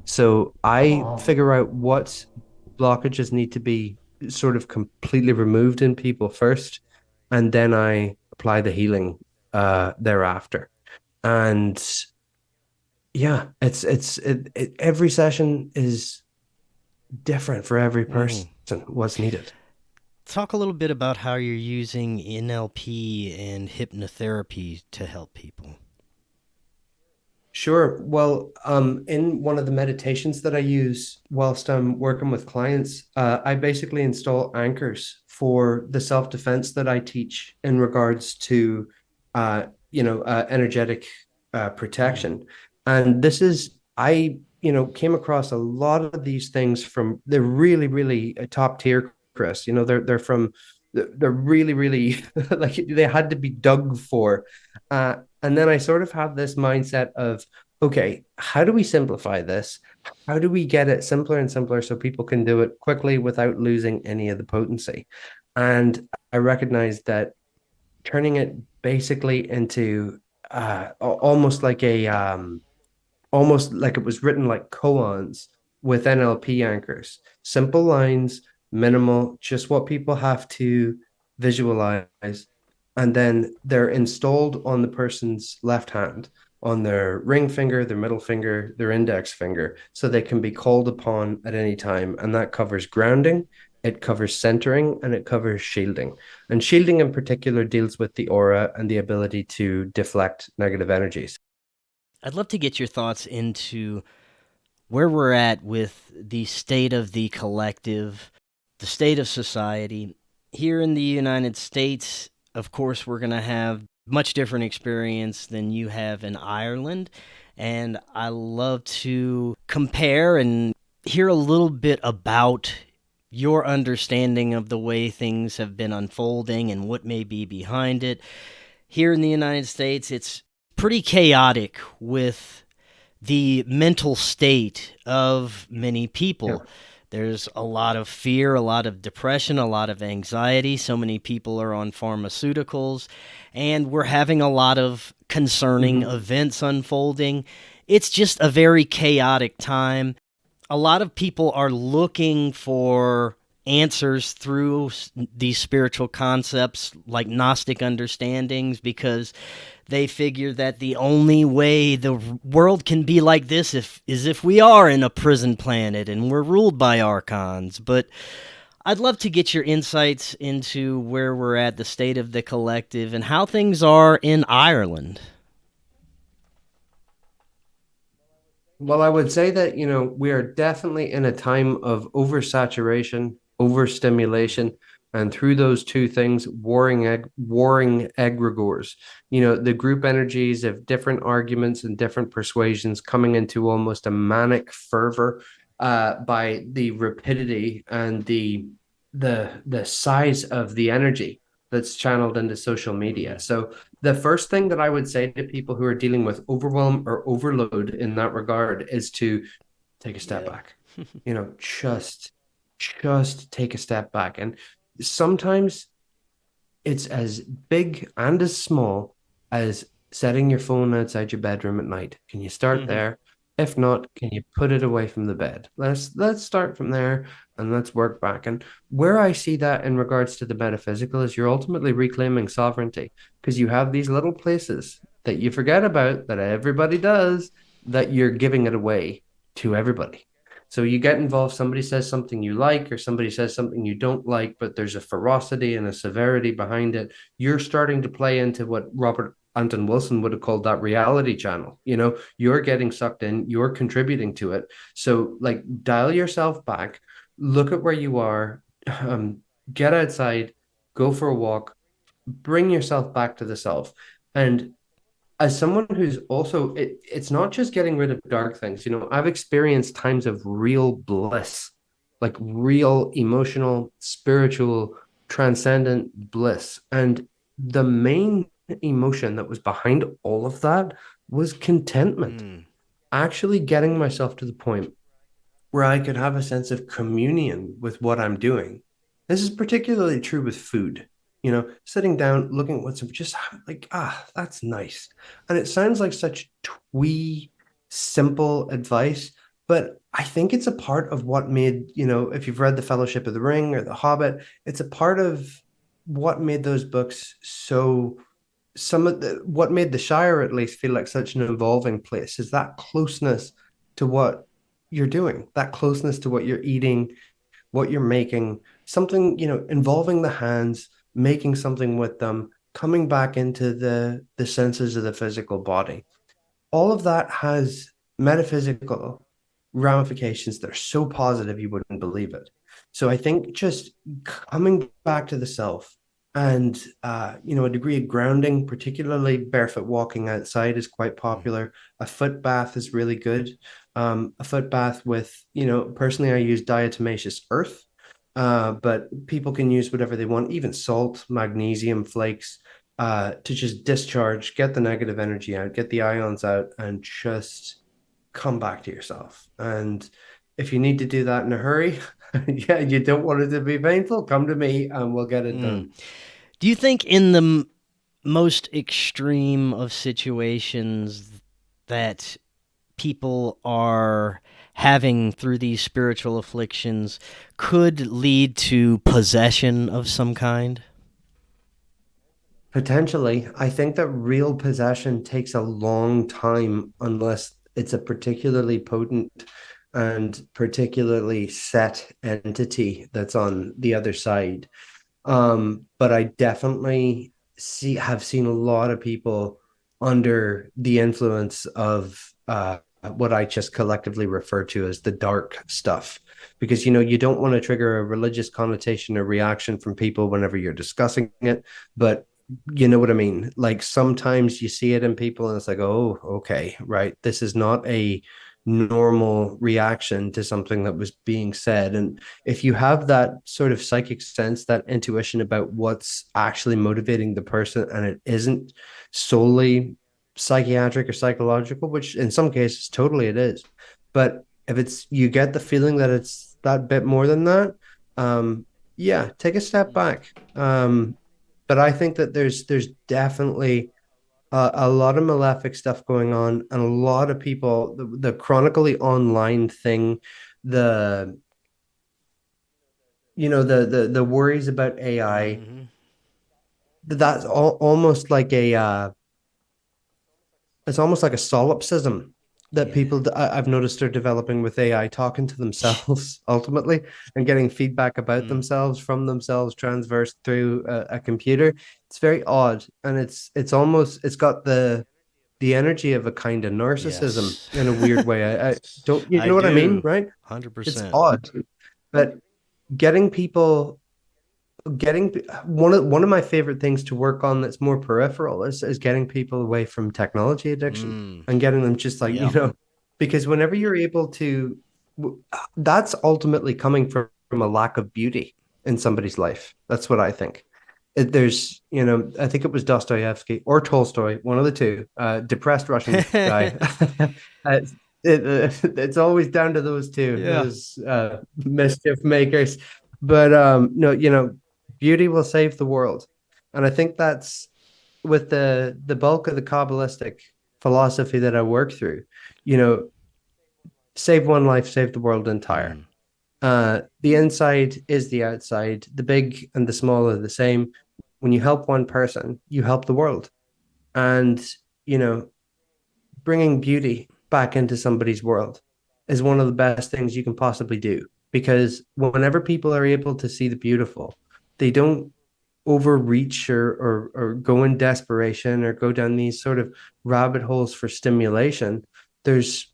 So I figure out what blockages need to be sort of completely removed in people first, and then I apply the healing thereafter. And Yeah, every session is different for every person. Mhm. What's needed. Talk a little bit about how you're using NLP and hypnotherapy to help people. Sure. Well, in one of the meditations that I use whilst I'm working with clients, I basically install anchors for the self-defense that I teach in regards to, energetic Mm. protection. And this is, came across a lot of these things from, they're really, really top tier, Chris. They're really, really like they had to be dug for. And then I sort of have this mindset of, okay, how do we simplify this? How do we get it simpler and simpler so people can do it quickly without losing any of the potency? And I recognize that turning it basically into almost like almost like it was written like koans with NLP anchors, simple lines, minimal, just what people have to visualize. And then they're installed on the person's left hand, on their ring finger, their middle finger, their index finger, so they can be called upon at any time. And that covers grounding, it covers centering, and it covers shielding. And shielding in particular deals with the aura and the ability to deflect negative energies. I'd love to get your thoughts into where we're at with the state of the collective, the state of society. Here in the United States, of course, we're going to have much different experience than you have in Ireland. And I love to compare and hear a little bit about your understanding of the way things have been unfolding and what may be behind it. Here in the United States, it's pretty chaotic with the mental state of many Yeah. people. There's a lot of fear, a lot of depression, a lot of anxiety. So many people are on pharmaceuticals, and we're having a lot of concerning Mm-hmm. events unfolding. It's just a very chaotic time. A lot of people are looking for answers through these spiritual concepts like Gnostic understandings because they figure that the only way the world can be like this is if we are in a prison planet and we're ruled by archons. But I'd love to get your insights into where we're at, the state of the collective, and how things are in Ireland. Well, I would say that, we are definitely in a time of oversaturation, overstimulation, and through those two things, warring egregores. The group energies of different arguments and different persuasions coming into almost a manic fervor by the rapidity and the size of the energy that's channeled into social media. Mm, So the first thing that I would say to people who are dealing with overwhelm or overload in that regard is to take a step yeah. back. Just take a step back. And sometimes it's as big and as small as setting your phone outside your bedroom at night. Can you start Hmm. there? If not, can you put it away from the bed? Let's start from there and let's work back. And where I see that in regards to the metaphysical is you're ultimately reclaiming sovereignty because you have these little places that you forget about that everybody does that you're giving it away to everybody. So you get involved, somebody says something you like, or somebody says something you don't like, but there's a ferocity and a severity behind it. You're starting to play into what Robert Anton Wilson would have called that reality channel. You're getting sucked in, you're contributing to it. So, like, dial yourself back, look at where you are, get outside, go for a walk, bring yourself back to the self. And as someone who's also it's not just getting rid of dark things. I've experienced times of real bliss, like real emotional, spiritual, transcendent bliss. And the main emotion that was behind all of that was contentment. Mm, Actually getting myself to the point where I could have a sense of communion with what I'm doing. This is particularly true with food. Sitting down, looking at what's just like, that's nice. And it sounds like such twee, simple advice, but I think it's a part of what made, if you've read The Fellowship of the Ring or The Hobbit, it's a part of what made those books so some of the what made the Shire at least feel like such an evolving place is that closeness to what you're doing, that closeness to what you're eating, what you're making, something, involving the hands, making something with them, coming back into the senses of the physical body. All of that has metaphysical ramifications that are so positive you wouldn't believe it. So I think just coming back to the self and a degree of grounding, particularly barefoot walking outside, is quite popular. A foot bath is really good. A foot bath with, personally, I use diatomaceous earth, but people can use whatever they want, even salt, magnesium flakes, to just discharge, get the negative energy out, get the ions out, and just come back to yourself. And if you need to do that in a hurry, yeah, you don't want it to be painful, come to me and we'll get it done. Do you think in the most extreme of situations that people are having through these spiritual afflictions could lead to possession of some kind? Potentially. I think that real possession takes a long time unless it's a particularly potent and particularly set entity that's on the other side. But I definitely have seen a lot of people under the influence of what I just collectively refer to as the dark stuff. Because you don't want to trigger a religious connotation or reaction from people whenever you're discussing it, but you know what I mean? Like sometimes you see it in people and it's like, oh, okay, right. This is not a normal reaction to something that was being said. And if you have that sort of psychic sense, that intuition about what's actually motivating the person, and it isn't solely psychiatric or psychological, which in some cases totally it is. But if it's you get the feeling that it's that bit more than that, yeah, take a step back. But I think that there's definitely a lot of malefic stuff going on, and a lot of people, the chronically online thing, the the worries about AI, that's almost like it's almost like a solipsism that Yeah. people I've noticed are developing with AI, talking to themselves ultimately and getting feedback about themselves from themselves transversed through a computer. It's very odd, and it's got the energy of a kind of narcissism Yes. in a weird way. I don't, you I know what I mean, do. right? It's 100%. odd, but getting people getting one of my favorite things to work on that's more peripheral is getting people away from technology addiction and getting them just like Yep. because whenever you're able to, that's ultimately coming from a lack of beauty in somebody's life. That's what I think. There's I think it was Dostoevsky or Tolstoy, one of the two, depressed Russian guy. uh, it's always down to those two, Yeah. those mischief makers. But no, beauty will save the world. And I think that's with the bulk of the Kabbalistic philosophy that I work through, you know, save one life, save the world entire. The inside is the outside. The big and the small are the same. When you help one person, you help the world. And, you know, bringing beauty back into somebody's world is one of the best things you can possibly do. Because whenever people are able to see the beautiful, they don't overreach or go in desperation or go down these sort of rabbit holes for stimulation. There's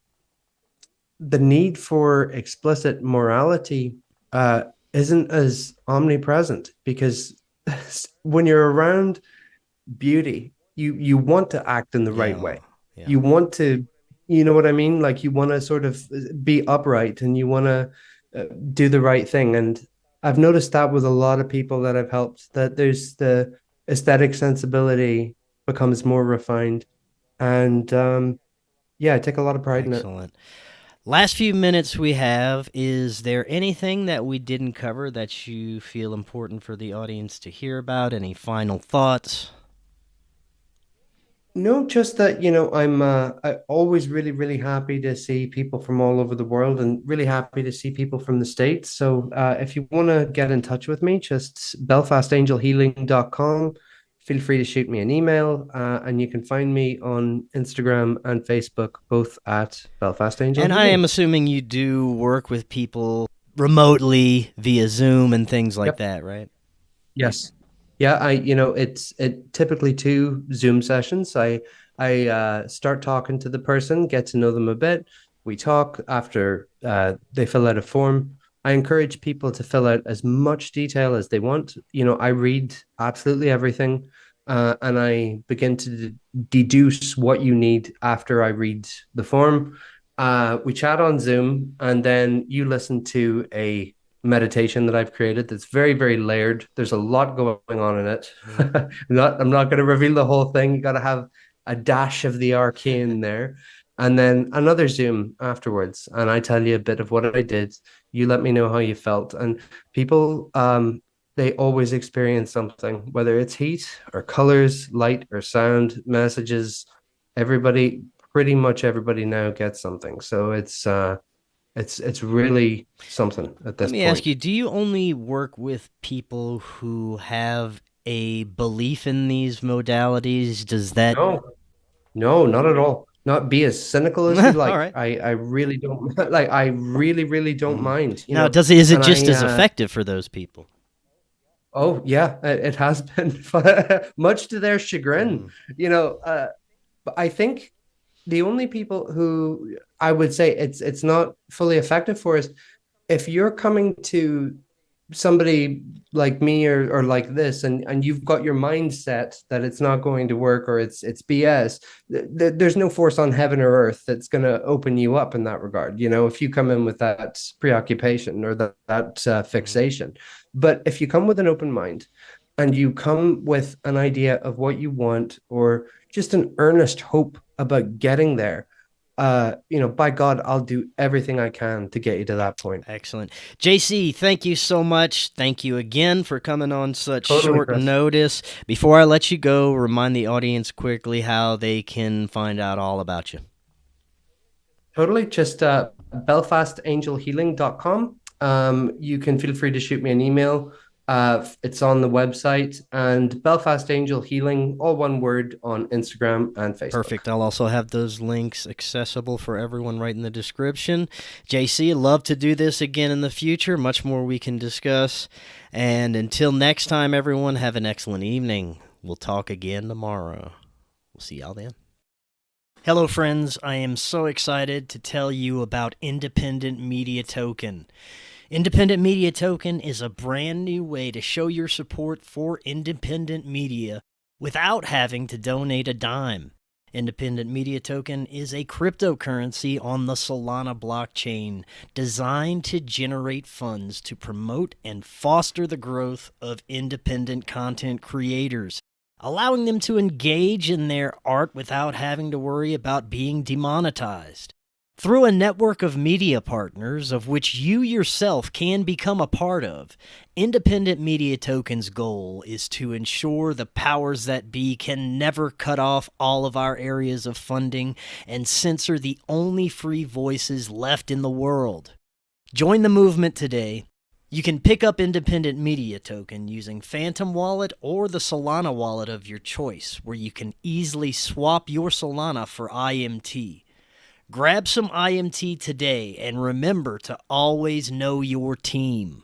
the need for explicit morality isn't as omnipresent, because when you're around beauty, you want to act in the right Yeah. way. Yeah. You want to, you know what I mean? Like you want to sort of be upright, and you want to do the right thing. And I've noticed that with a lot of people that I've helped, that there's the aesthetic sensibility becomes more refined. And yeah, I take a lot of pride in it. Excellent. Last few minutes we have, is there anything that we didn't cover that you feel important for the audience to hear about? Any final thoughts? No, just that, I always really, really happy to see people from all over the world, and really happy to see people from the States. So if you want to get in touch with me, just belfastangelhealing.com, feel free to shoot me an email, and you can find me on Instagram and Facebook, both at Belfast Angel And I Healing. am assuming you do work with people remotely via Zoom and things like Yep. that, right? Yes. Yeah, it's typically 2 Zoom sessions. I start talking to the person, get to know them a bit. We talk after they fill out a form. I encourage people to fill out as much detail as they want. I read absolutely everything, and I begin to deduce what you need after I read the form. We chat on Zoom, and then you listen to a meditation that I've created that's very, very layered. There's a lot going on in it. I'm not going to reveal the whole thing. You got to have a dash of the arcane there. And then another Zoom afterwards. And I tell you a bit of what I did. You let me know how you felt. And people, they always experience something, whether it's heat or colors, light or sound, messages. Everybody, pretty much everybody now gets something. So it's really something at Let this me point. ask you, do you only work with people who have a belief in these modalities? Does that... No, no, not at all. Not be as cynical as you All like. right. I really don't like. I really, really don't Mhm. mind. Now, is it And just as effective for those people? oh yeah, it has been much to their chagrin. Mm. But I think the only people who I would say it's not fully effective for is if you're coming to somebody like me or like this, and you've got your mindset that it's not going to work or it's BS. There's no force on heaven or earth that's going to open you up in that regard. If you come in with that preoccupation or that fixation. But if you come with an open mind and you come with an idea of what you want or just an earnest hope about getting there, by God, I'll do everything I can to get you to that point. Excellent. JC, thank you so much. Thank you again for coming on such Totally, short Chris. notice. Before I let you go, remind the audience quickly how they can find out all about you. Totally. Just belfastangelhealing.com. You can feel free to shoot me an email. It's on the website, and Belfast Angel Healing, all one word, on Instagram and Facebook. Perfect. I'll also have those links accessible for everyone right in the description. JC, I'd love to do this again in the future. Much more we can discuss. And until next time, everyone, have an excellent evening. We'll talk again tomorrow. We'll see y'all then. Hello, friends. I am so excited to tell you about Independent Media Token. Independent Media Token is a brand new way to show your support for independent media without having to donate a dime. Independent Media Token is a cryptocurrency on the Solana blockchain designed to generate funds to promote and foster the growth of independent content creators, allowing them to engage in their art without having to worry about being demonetized. Through a network of media partners, of which you yourself can become a part of, Independent Media Token's goal is to ensure the powers that be can never cut off all of our areas of funding and censor the only free voices left in the world. Join the movement today. You can pick up Independent Media Token using Phantom Wallet or the Solana wallet of your choice, where you can easily swap your Solana for IMT. Grab some IMT today and remember to always know your team.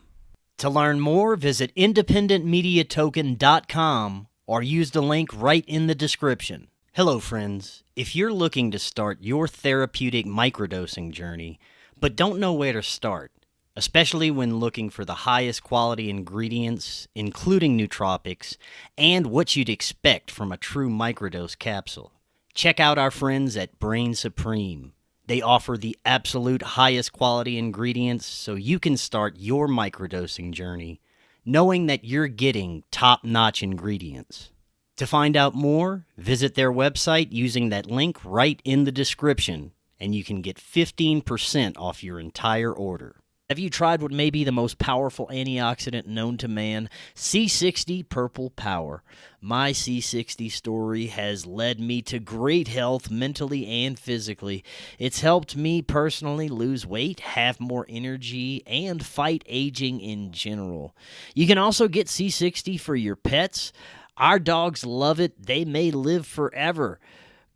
To learn more, visit independentmediatoken.com or use the link right in the description. Hello, friends. If you're looking to start your therapeutic microdosing journey, but don't know where to start, especially when looking for the highest quality ingredients, including nootropics, and what you'd expect from a true microdose capsule, check out our friends at Brainsupreme. They offer the absolute highest quality ingredients so you can start your microdosing journey knowing that you're getting top-notch ingredients. To find out more, visit their website using that link right in the description, and you can get 15% off your entire order. Have you tried what may be the most powerful antioxidant known to man, C60 PurplePower? My C60 story has led me to great health mentally and physically. It's helped me personally lose weight, have more energy, and fight aging in general. You can also get C60 for your pets. Our dogs love it. They may live forever.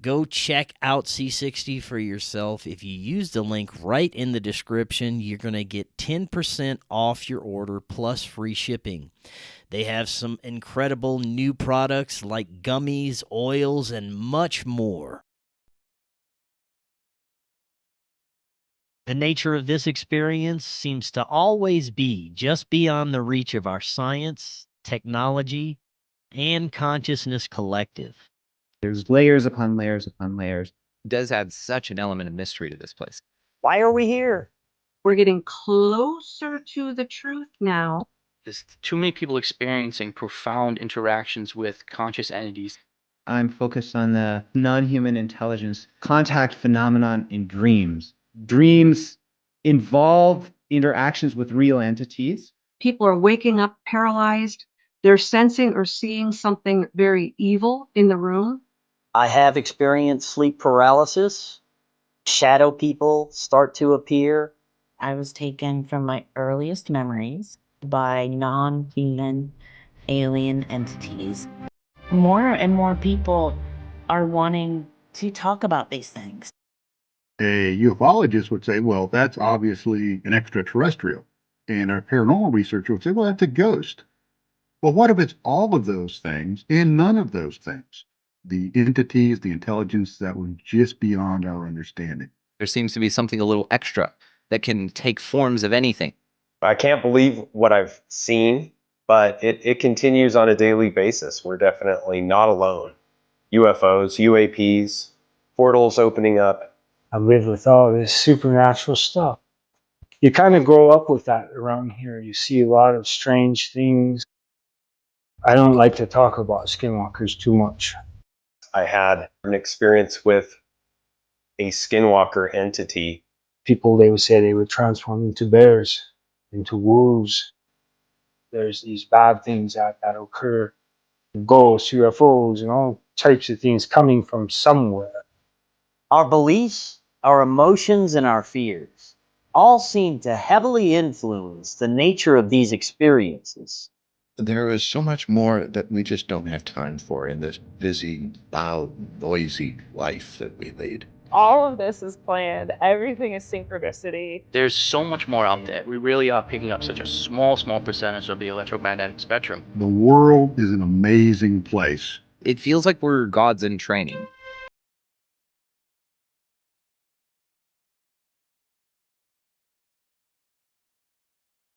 Go check out C60 for yourself. If you use the link right in the description, you're going to get 10% off your order plus free shipping. They have some incredible new products like gummies, oils, and much more. The nature of this experience seems to always be just beyond the reach of our science, technology, and consciousness collective. There's layers upon layers upon layers. It does add such an element of mystery to this place. Why are we here? We're getting closer to the truth now. There's too many people experiencing profound interactions with conscious entities. I'm focused on the non-human intelligence contact phenomenon in dreams. Dreams involve interactions with real entities. People are waking up paralyzed. They're sensing or seeing something very evil in the room. I have experienced sleep paralysis. Shadow people start to appear. I was taken from my earliest memories by non-human alien entities. More and more people are wanting to talk about these things. A ufologist would say, well, that's obviously an extraterrestrial. And a paranormal researcher would say, well, that's a ghost. Well, what if it's all of those things and none of those things? The entities, the intelligence that was just beyond our understanding. There seems to be something a little extra that can take forms of anything. I can't believe what I've seen, but it continues on a daily basis. We're definitely not alone. UFOs, UAPs, portals opening up. I live with all this supernatural stuff. You kind of grow up with that around here. You see a lot of strange things. I don't like to talk about skinwalkers too much. I had an experience with a skinwalker entity. People, they would say they would transform into bears, into wolves. There's these bad things that occur. Ghosts, UFOs, and all types of things coming from somewhere. Our beliefs, our emotions, and our fears all seem to heavily influence the nature of these experiences. There is so much more that we just don't have time for in this busy, loud, noisy life that we lead. All of this is planned. Everything is synchronicity. There's so much more out there. We really are picking up such a small percentage of the electromagnetic spectrum. The world is an amazing place. It feels like we're gods in training.